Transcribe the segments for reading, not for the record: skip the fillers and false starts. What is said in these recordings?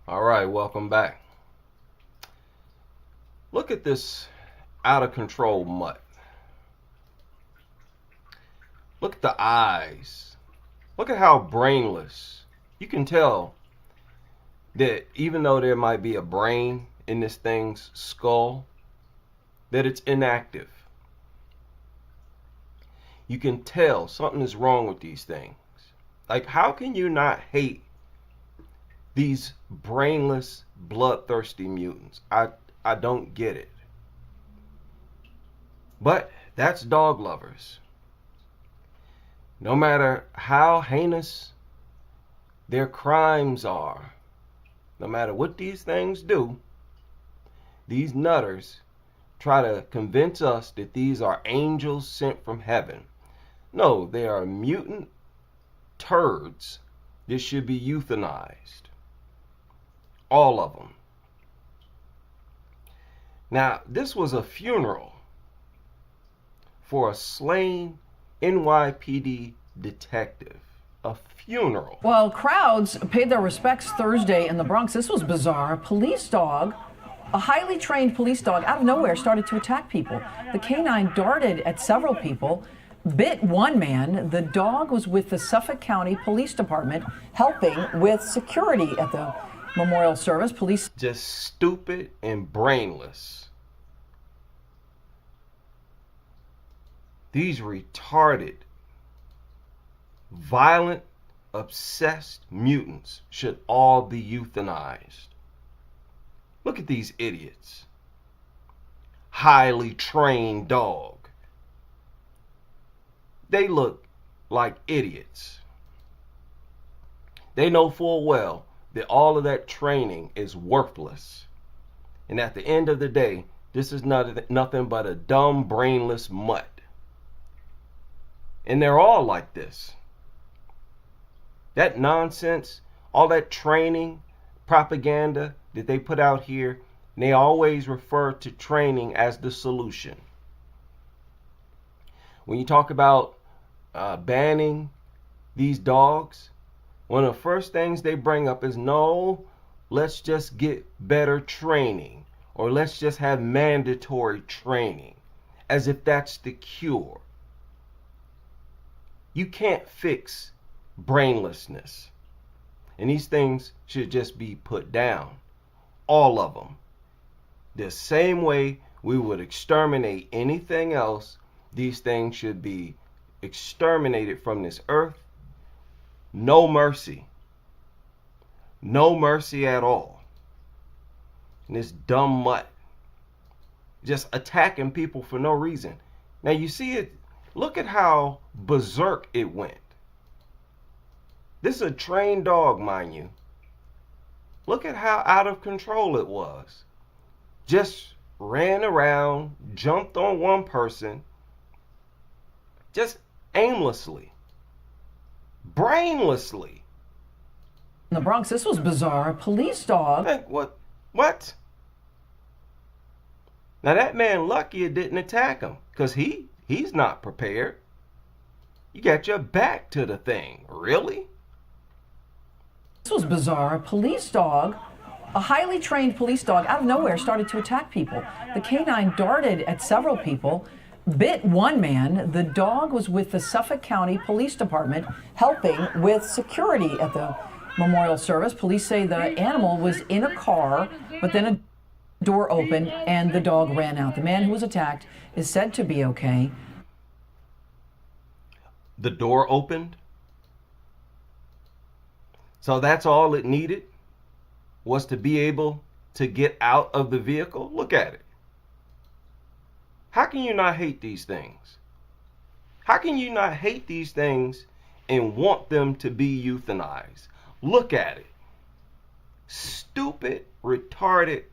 All right, welcome back. Look at this out of control mutt. Look at the eyes. Look at how brainless. You can tell that even though there might be a brain in this thing's skull, that it's inactive. You can tell something is wrong with these things. Like, how can you not hate these brainless, bloodthirsty mutants? I don't get it. But that's dog lovers. No matter how heinous their crimes are, no matter what these things do, these nutters try to convince us that these are angels sent from heaven. No, they are mutant turds that should be euthanized. All of them. Now, this was a funeral for a slain NYPD detective. A funeral. Well, crowds paid their respects Thursday in the Bronx. This was bizarre. A police dog, a highly trained police dog, out of nowhere started to attack people. The canine darted at several people, bit one man. The dog was with the Suffolk County Police Department helping with security at the memorial service. Police just stupid and brainless. These retarded, violent, obsessed mutants should all be euthanized. Look at these idiots. Highly trained dog. They look like idiots. They know full well that all of that training is worthless. And at the end of the day, this is nothing but a dumb, brainless mutt. And they're all like this. That nonsense, all that training, propaganda that they put out here, they always refer to training as the solution. When you talk about banning these dogs, one of the first things they bring up is, no, let's just get better training, or let's just have mandatory training, as if that's the cure. You can't fix brainlessness. And these things should just be put down. All of them. The same way we would exterminate anything else, these things should be exterminated from this earth. No mercy. No mercy at all. And this dumb mutt just attacking people for no reason. Now you see it. Look at how berserk it went. This is a trained dog, mind you. Look at how out of control it was. Just ran around, jumped on one person, just aimlessly, brainlessly. in the Bronx, this was bizarre. A police dog. What? Now that man lucky it didn't attack him, because he's not prepared. You got your back to the thing. Really? This was bizarre. A police dog, a highly trained police dog, out of nowhere started to attack people. The canine darted at several people, bit one man. The dog was with the Suffolk County Police Department helping with security at the memorial service. Police say the animal was in a car, but then a door opened and the dog ran out. The man who was attacked is said to be okay. The door opened? So that's all it needed, was to be able to get out of the vehicle? Look at it. How can you not hate these things? How can you not hate these things and want them to be euthanized? Look at it. Stupid, retarded,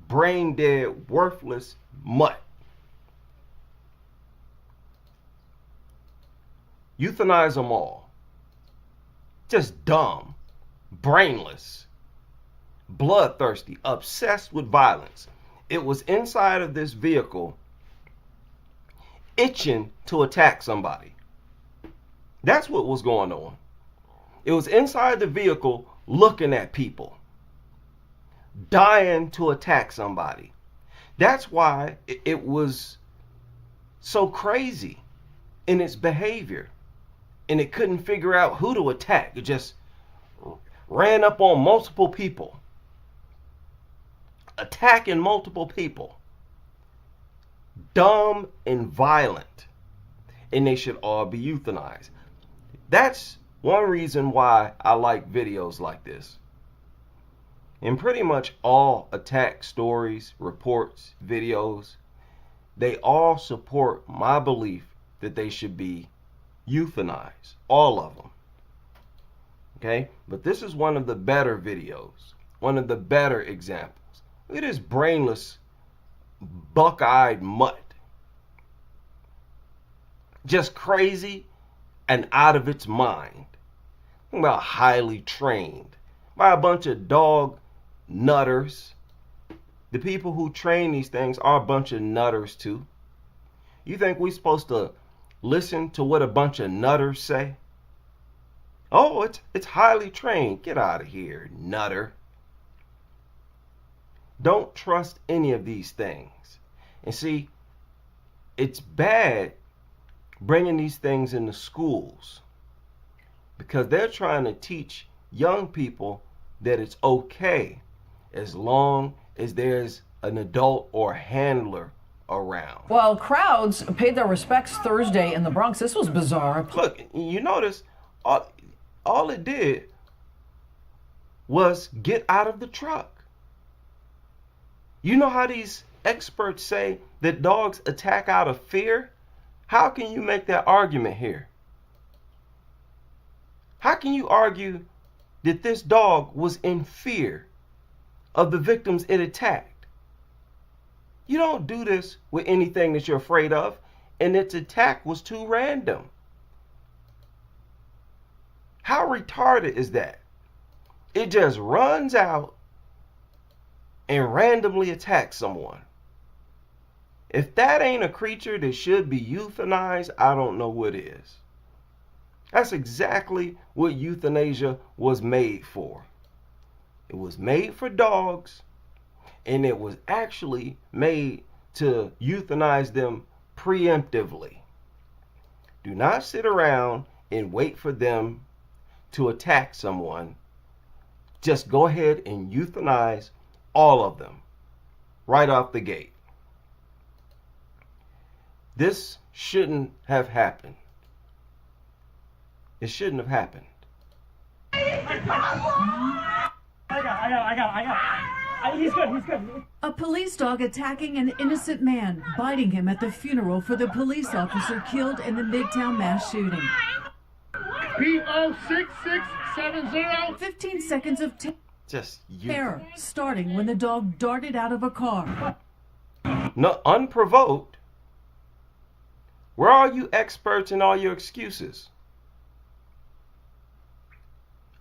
brain dead, worthless mutt. Euthanize them all. Just dumb, brainless, bloodthirsty, obsessed with violence. It was inside of this vehicle itching to attack somebody. That's what was going on. It was inside the vehicle looking at people. dying to attack somebody. That's why it was so crazy in its behavior. And it couldn't figure out who to attack. It just ran up on multiple people, attacking multiple people. Dumb and violent. And they should all be euthanized. That's one reason why I like videos like this. And pretty much all attack stories, reports, videos, they all support my belief that they should be euthanized. All of them. Okay? But this is one of the better videos. One of the better examples. Look at this brainless, buck-eyed mutt. Just crazy and out of its mind. Talking about highly trained by a bunch of dog nutters. The people who train these things are a bunch of nutters too. You think we're supposed to listen to what a bunch of nutters say? Oh, it's highly trained. Get out of here, nutter. Don't trust any of these things. And see, it's bad bringing these things into schools because they're trying to teach young people that it's okay as long as there's an adult or handler around. Well, crowds paid their respects Thursday in the Bronx. This was bizarre. Look, you notice all it did was get out of the truck. You know how these experts say that dogs attack out of fear? How can you make that argument here? How can you argue that this dog was in fear of the victims it attacked? You don't do this with anything that you're afraid of, and its attack was too random. How retarded is that? It just runs out and randomly attacks someone. If that ain't a creature that should be euthanized, I don't know what is. That's exactly what euthanasia was made for. It was made for dogs, and it was actually made to euthanize them preemptively. Do not sit around and wait for them to attack someone. Just go ahead and euthanize all of them right off the gate. This shouldn't have happened. It shouldn't have happened. I got it. He's good. A police dog attacking an innocent man, biting him at the funeral for the police officer killed in the Midtown mass shooting. P06670. 15 seconds of Just terror starting when the dog darted out of a car. No, unprovoked. Where are you experts in all your excuses?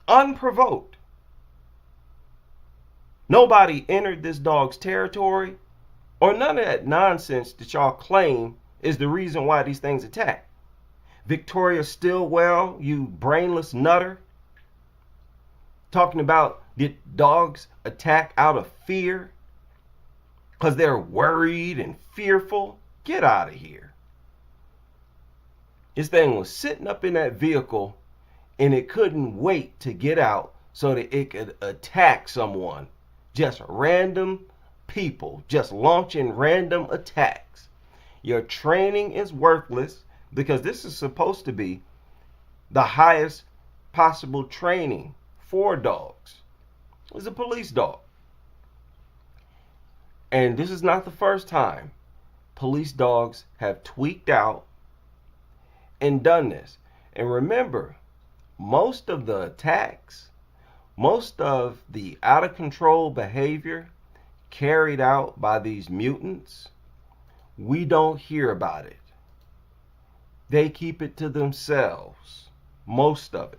Unprovoked. Nobody entered this dog's territory, or none of that nonsense that y'all claim is the reason why these things attack. Victoria Stilwell, you brainless nutter, talking about did dogs attack out of fear because they're worried and fearful? Get out of here. This thing was sitting up in that vehicle and it couldn't wait to get out so that it could attack someone. Just random people, just launching random attacks. Your training is worthless because this is supposed to be the highest possible training for dogs. It was a police dog. And this is not the first time police dogs have tweaked out and done this. And remember, most of the attacks, most of the out of control behavior carried out by these mutants, we don't hear about it. They keep it to themselves, most of it,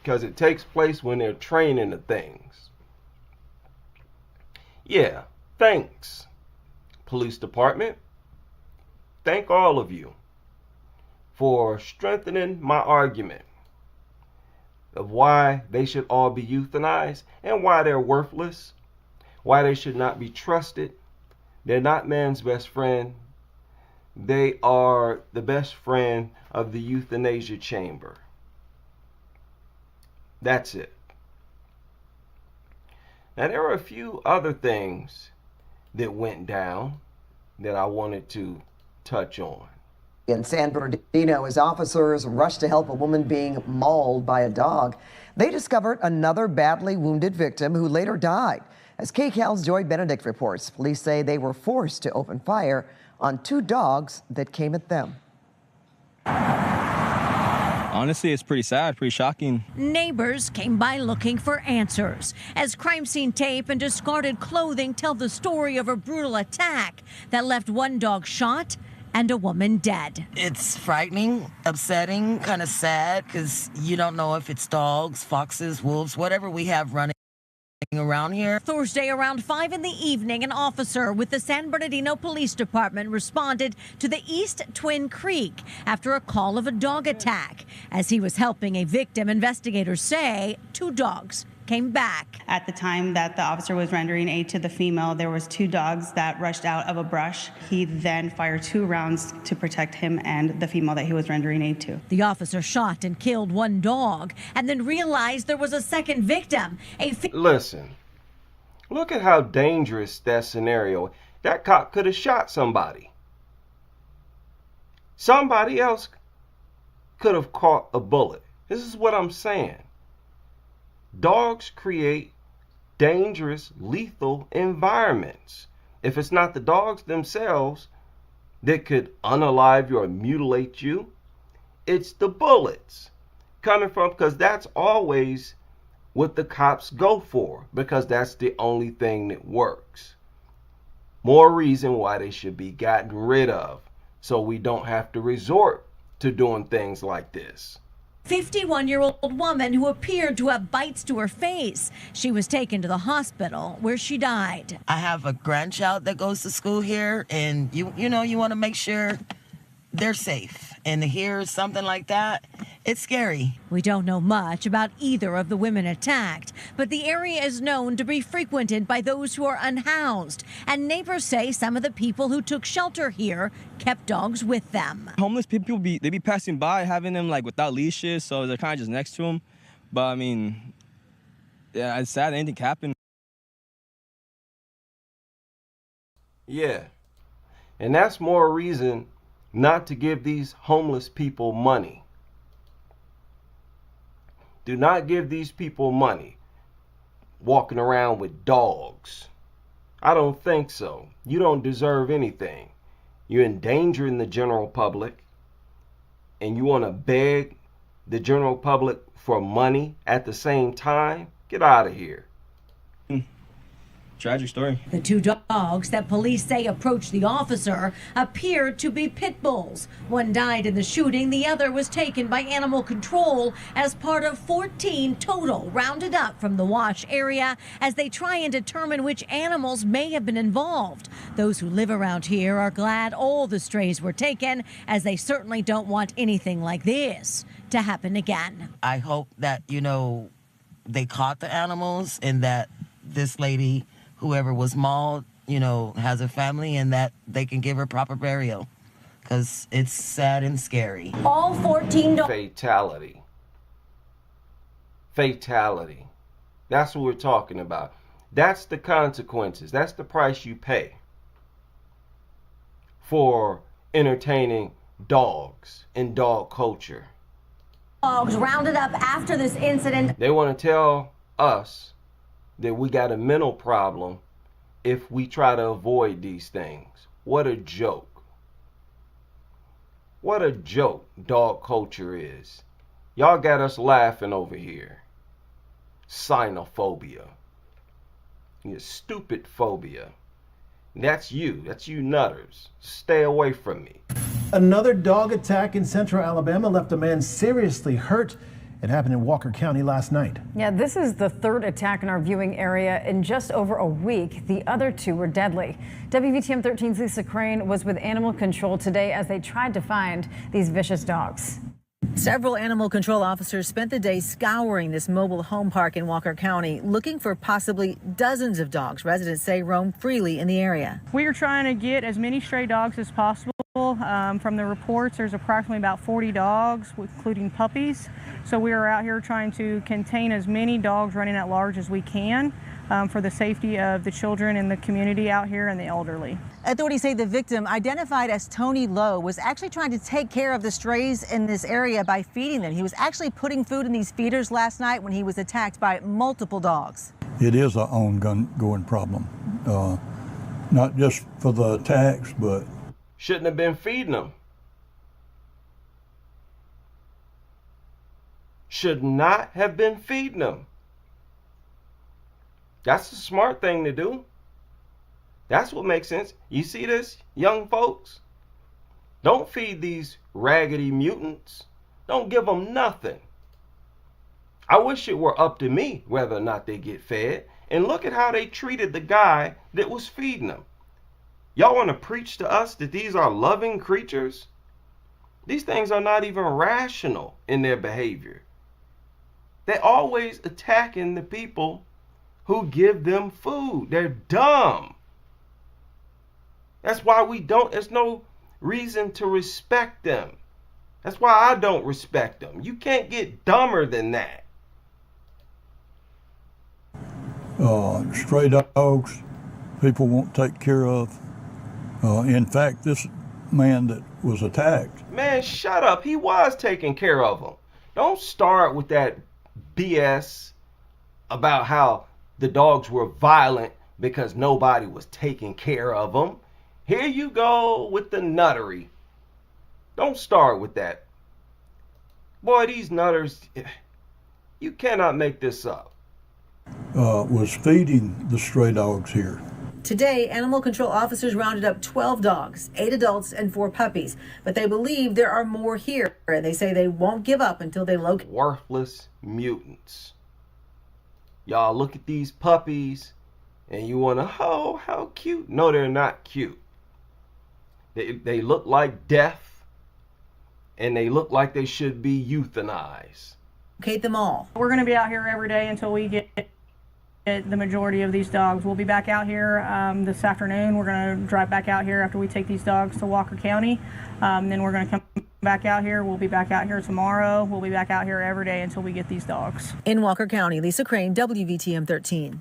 because it takes place when they're training the things. Yeah, thanks, police department. Thank all of you for strengthening my argument. of why they should all be euthanized and why they're worthless, why they should not be trusted. They're not man's best friend. They are the best friend of the euthanasia chamber. That's it. Now, there are a few other things that went down that I wanted to touch on. In San Bernardino, as officers rushed to help a woman being mauled by a dog, they discovered another badly wounded victim who later died. As KCAL's Joy Benedict reports, police say they were forced to open fire on 2 dogs that came at them. Honestly, it's pretty sad, pretty shocking. Neighbors came by looking for answers as crime scene tape and discarded clothing tell the story of a brutal attack that left 1 dog shot and a woman dead. It's frightening, upsetting, kind of sad, because you don't know if it's dogs, foxes, wolves, whatever we have running around here. Thursday around 5 in the evening, an officer with the San Bernardino Police Department responded to the East Twin Creek after a call of a dog attack. As he was helping a victim, investigators say 2 dogs came back. At the time that the officer was rendering aid to the female, there was 2 dogs that rushed out of a brush. He then fired 2 rounds to protect him and the female that he was rendering aid to. The officer shot and killed 1 dog and then realized there was a second victim. Listen, look at how dangerous that scenario. That cop could have shot somebody. Somebody else could have caught a bullet. This is what I'm saying. Dogs create dangerous, lethal environments. If it's not the dogs themselves that could unalive you or mutilate you, it's the bullets coming from, because that's always what the cops go for, because that's the only thing that works. More reason why they should be gotten rid of, so we don't have to resort to doing things like this. 51-year-old woman who appeared to have bites to her face. She was taken to the hospital where she died. I have a grandchild that goes to school here, and you want to make sure they're safe. And to hear something like that, it's scary. We don't know much about either of the women attacked, but the area is known to be frequented by those who are unhoused. And neighbors say some of the people who took shelter here kept dogs with them. Homeless people, they be passing by, having them like without leashes, so they're kind of just next to them. But I mean, yeah, it's sad anything happened. Yeah, and that's more reason not to give these homeless people money. Do not give these people money walking around with dogs. I don't think so. You don't deserve anything. You're endangering the general public, and you want to beg the general public for money at the same time? Get out of here. Tragic story. The 2 dogs that police say approached the officer appeared to be pit bulls. 1 died in the shooting. The other was taken by animal control as part of 14 total rounded up from the Wash area as they try and determine which animals may have been involved. Those who live around here are glad all the strays were taken, as they certainly don't want anything like this to happen again. I hope that, they caught the animals, and that this lady, whoever was mauled, has a family, and that they can give her proper burial, because it's sad and scary. All 14 dogs. Fatality. Fatality. That's what we're talking about. That's the consequences. That's the price you pay for entertaining dogs and dog culture. Dogs rounded up after this incident. They want to tell us that we got a mental problem if we try to avoid these things. What a joke. What a joke dog culture is. Y'all got us laughing over here. Xenophobia. Your stupid phobia. That's you nutters. Stay away from me. Another dog attack in central Alabama left a man seriously hurt. It happened in Walker County last night. Yeah, this is the 3rd attack in our viewing area in just over a week. The other 2 were deadly. WVTM 13's Lisa Crane was with animal control today as they tried to find these vicious dogs. Several animal control officers spent the day scouring this mobile home park in Walker County, looking for possibly dozens of dogs residents say roam freely in the area. We are trying to get as many stray dogs as possible. From the reports, there's approximately about 40 dogs, including puppies. So we are out here trying to contain as many dogs running at large as we can for the safety of the children in the community out here and the elderly. Authorities say the victim, identified as Tony Lowe, was actually trying to take care of the strays in this area by feeding them. He was actually putting food in these feeders last night when he was attacked by multiple dogs. It is an ongoing problem, not just for the attacks, but shouldn't have been feeding them. Should not have been feeding them. That's the smart thing to do. That's what makes sense. You see this, young folks? Don't feed these raggedy mutants. Don't give them nothing. I wish it were up to me whether or not they get fed. And look at how they treated the guy that was feeding them. Y'all want to preach to us that these are loving creatures? These things are not even rational in their behavior. They're always attacking the people who give them food. They're dumb. That's why there's no reason to respect them. That's why I don't respect them. You can't get dumber than that. Stray dogs, people won't take care of. In fact, this man that was attacked. Man, shut up. He was taking care of them. Don't start with that BS about how the dogs were violent because nobody was taking care of them. Here you go with the nuttery. Don't start with that. Boy, these nutters, you cannot make this up. Was feeding the stray dogs here. Today, animal control officers rounded up 12 dogs, 8 adults and 4 puppies, but they believe there are more here, and they say they won't give up until they locate worthless mutants. Y'all look at these puppies and you want to, oh, how cute. No, they're not cute. They look like death, and they look like they should be euthanized. them all. We're going to be out here every day until we get the majority of these dogs. We'll be back out here this afternoon. We're going to drive back out here after we take these dogs to Walker County. Then we're going to come back out here. We'll be back out here tomorrow. We'll be back out here every day until we get these dogs. In Walker County, Lisa Crane, WVTM 13.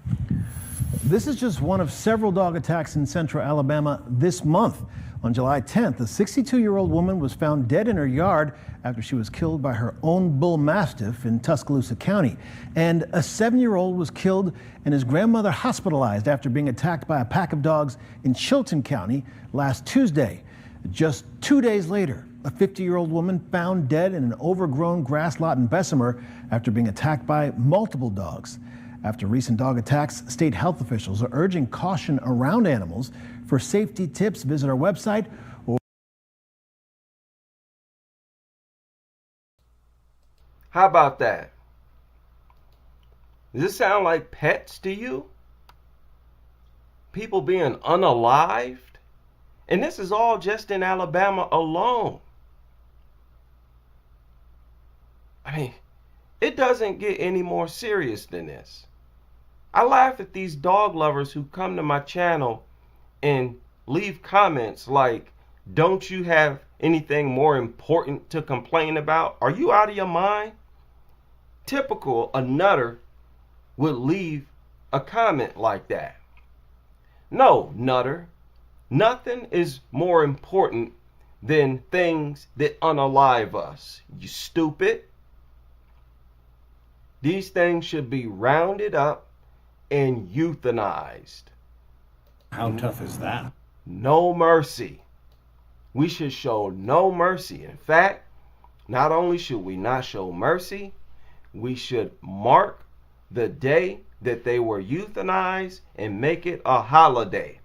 This is just one of several dog attacks in central Alabama this month. On July 10th, a 62-year-old woman was found dead in her yard after she was killed by her own bull mastiff in Tuscaloosa County. And a 7-year-old was killed and his grandmother hospitalized after being attacked by a pack of dogs in Chilton County last Tuesday. Just 2 days later, a 50-year-old woman found dead in an overgrown grass lot in Bessemer after being attacked by multiple dogs. After recent dog attacks, state health officials are urging caution around animals. For safety tips, visit our website or how about that? Does this sound like pets to you? People being unalived? And this is all just in Alabama alone. I mean, it doesn't get any more serious than this. I laugh at these dog lovers who come to my channel and leave comments like, don't you have anything more important to complain about? Are you out of your mind? Typical, a nutter would leave a comment like that. No, nutter, nothing is more important than things that unalive us. You stupid. These things should be rounded up and euthanized. How tough is that? No mercy. We should show no mercy. In fact, not only should we not show mercy, we should mark the day that they were euthanized and make it a holiday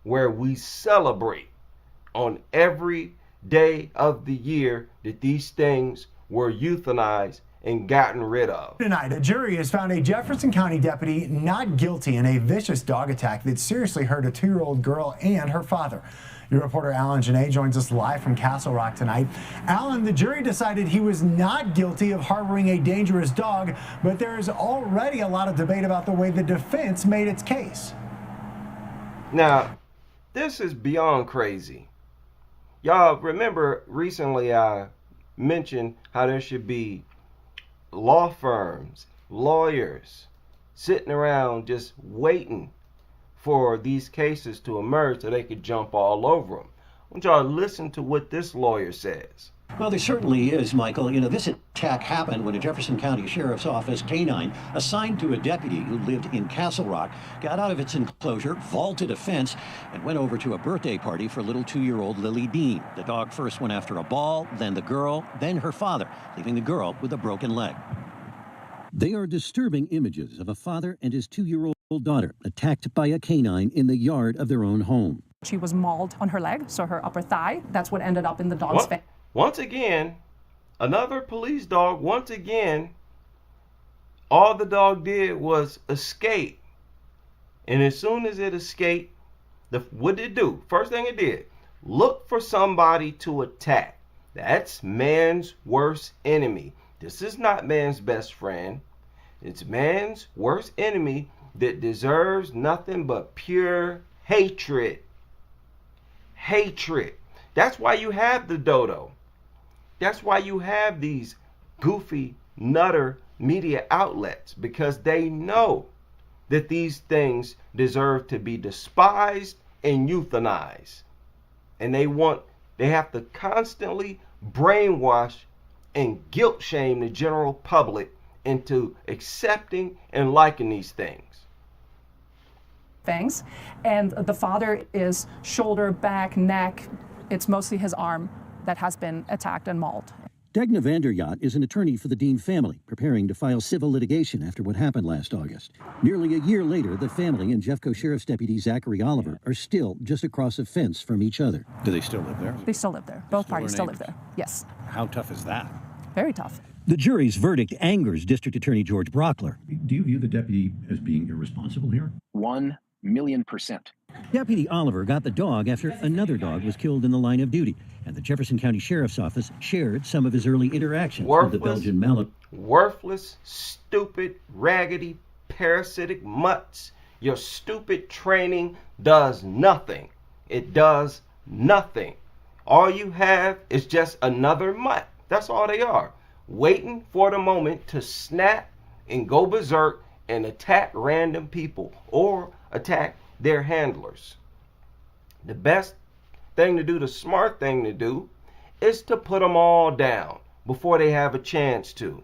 where we celebrate on every day of the year that these things were euthanized and gotten rid of. Tonight, a jury has found a Jefferson County deputy not guilty in a vicious dog attack that seriously hurt a 2-year-old girl and her father. Your reporter Alan Janae joins us live from Castle Rock tonight. Alan, the jury decided he was not guilty of harboring a dangerous dog, but there's already a lot of debate about the way the defense made its case. Now, this is beyond crazy. Y'all remember recently I mentioned how there should be law firms, lawyers, sitting around just waiting for these cases to emerge so they could jump all over them. I want y'all to listen to what this lawyer says. Well, there certainly is, Michael. You know, this attack happened when a Jefferson County Sheriff's Office canine assigned to a deputy who lived in Castle Rock got out of its enclosure, vaulted a fence, and went over to a birthday party for little 2-year-old Lily Dean. The dog first went after a ball, then the girl, then her father, leaving the girl with a broken leg. They are disturbing images of a father and his 2-year-old daughter attacked by a canine in the yard of their own home. She was mauled on her leg, so her upper thigh. That's what ended up in the dog's face. Once again, another police dog, once again, all the dog did was escape. And as soon as it escaped, what did it do? First thing it did, look for somebody to attack. That's man's worst enemy. This is not man's best friend. It's man's worst enemy that deserves nothing but pure hatred. Hatred. That's why you have the dodo. That's why you have these goofy, nutter media outlets, because they know that these things deserve to be despised and euthanized. And they have to constantly brainwash and guilt shame the general public into accepting and liking these things. Fangs, and the father is shoulder, back, neck. It's mostly his arm that has been attacked and mauled. Degna Vanderyacht is an attorney for the Dean family, preparing to file civil litigation after what happened last August. Nearly a year later, the family and Jeffco Sheriff's Deputy Zachary Oliver are still just across a fence from each other. Do they still live there? They still live there. Both parties still live there. Yes. How tough is that? Very tough. The jury's verdict angers District Attorney George Brockler. Do you view the deputy as being irresponsible here? 1,000,000%. Deputy Oliver got the dog after another dog was killed in the line of duty, and the Jefferson County Sheriff's Office shared some of his early interactions with the Belgian Mallet. Worthless, stupid, raggedy, parasitic mutts. Your stupid training does nothing. It does nothing. All you have is just another mutt. That's all they are. Waiting for the moment to snap and go berserk and attack random people or attack their handlers. The best thing to do, the smart thing to do, is to put them all down before they have a chance to.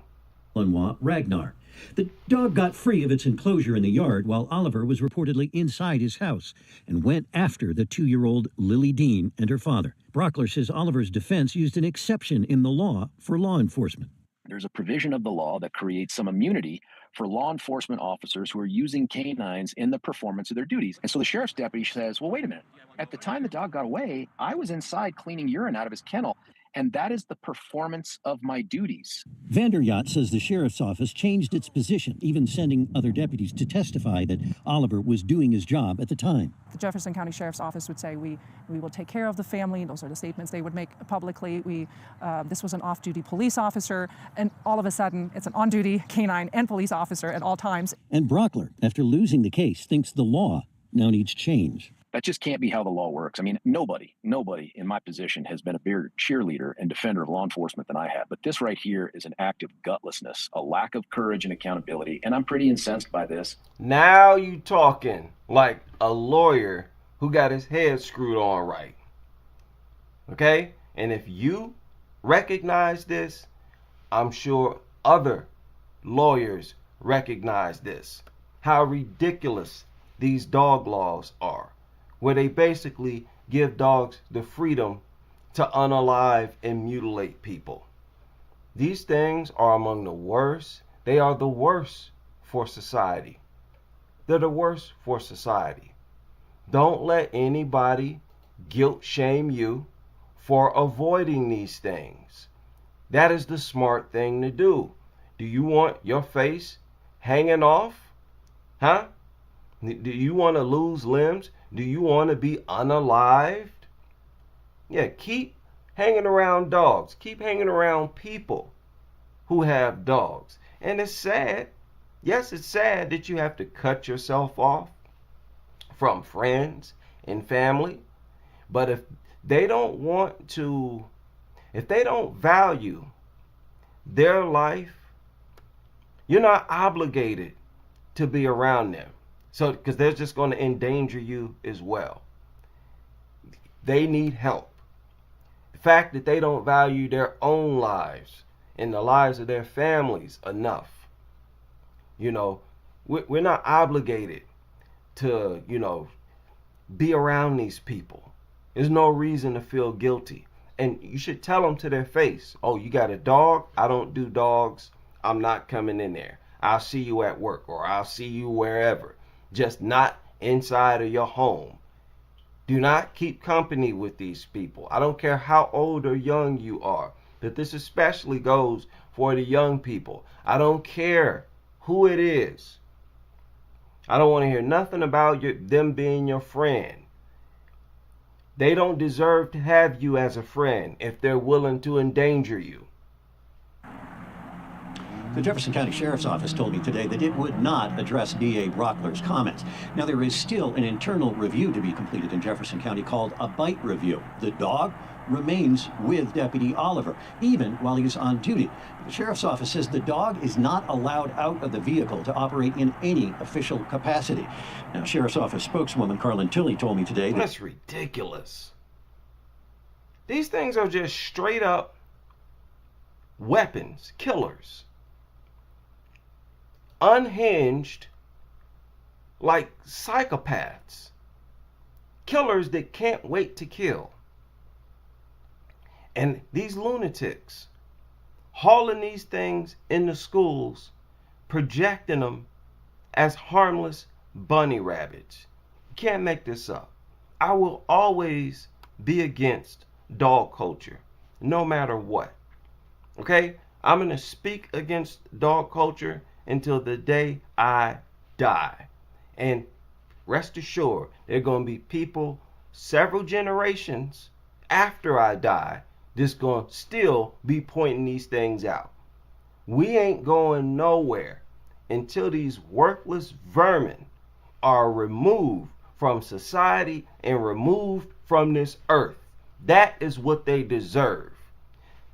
Lenoir Ragnar. The dog got free of its enclosure in the yard while Oliver was reportedly inside his house and went after the 2-year-old Lily Dean and her father. Brockler says Oliver's defense used an exception in the law for law enforcement. There's a provision of the law that creates some immunity for law enforcement officers who are using canines in the performance of their duties. And so the sheriff's deputy says, well, wait a minute. At the time the dog got away, I was inside cleaning urine out of his kennel, and that is the performance of my duties. Vanderyacht says the sheriff's office changed its position, even sending other deputies to testify that Oliver was doing his job at the time. The Jefferson County Sheriff's Office would say, we will take care of the family. Those are the statements they would make publicly. This was an off-duty police officer, and all of a sudden, it's an on-duty canine and police officer at all times. And Brockler, after losing the case, thinks the law now needs change. That just can't be how the law works. I mean, nobody in my position has been a bigger cheerleader and defender of law enforcement than I have. But this right here is an act of gutlessness, a lack of courage and accountability. And I'm pretty incensed by this. Now you talking like a lawyer who got his head screwed on right. Okay? And if you recognize this, I'm sure other lawyers recognize this. How ridiculous these dog laws are, where they basically give dogs the freedom to unalive and mutilate people. These things are among the worst. They are the worst for society. They're the worst for society. Don't let anybody guilt shame you for avoiding these things. That is the smart thing to do. Do you want your face hanging off? Huh? Do you want to lose limbs? Do you want to be unalived? Yeah, keep hanging around dogs. Keep hanging around people who have dogs. And it's sad. Yes, it's sad that you have to cut yourself off from friends and family. But if they don't value their life, you're not obligated to be around them. So, because they're just going to endanger you as well. They need help. The fact that they don't value their own lives and the lives of their families enough. You know, we're not obligated to, be around these people. There's no reason to feel guilty. And you should tell them to their face, oh, you got a dog? I don't do dogs. I'm not coming in there. I'll see you at work, or I'll see you wherever. Just not inside of your home. Do not keep company with these people. I don't care how old or young you are, but this especially goes for the young people. I don't care who it is. I don't want to hear nothing about them being your friend. They don't deserve to have you as a friend if they're willing to endanger you. The Jefferson County Sheriff's Office told me today that it would not address DA Rockler's comments. Now, there is still an internal review to be completed in Jefferson County called a bite review. The dog remains with Deputy Oliver, even while he's on duty. The Sheriff's Office says the dog is not allowed out of the vehicle to operate in any official capacity. Now, Sheriff's Office spokeswoman Carlin Tilley told me today that's ridiculous. These things are just straight up weapons, killers. Unhinged, like psychopaths. Killers that can't wait to kill. And these lunatics hauling these things into schools, projecting them as harmless bunny rabbits. You can't make this up. I will always be against dog culture, no matter what. Okay? I'm going to speak against dog culture until the day I die. And rest assured, there are going to be people several generations after I die that's going to still be pointing these things out. We ain't going nowhere until these worthless vermin are removed from society and removed from this earth. That is what they deserve.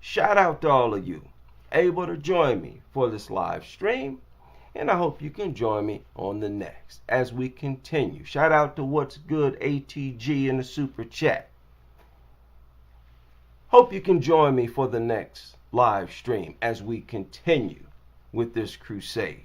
Shout out to all of you able to join me for this live stream, and I hope you can join me on the next as we continue. Shout out to What's Good ATG in the super chat. Hope you can join me for the next live stream as we continue with this crusade.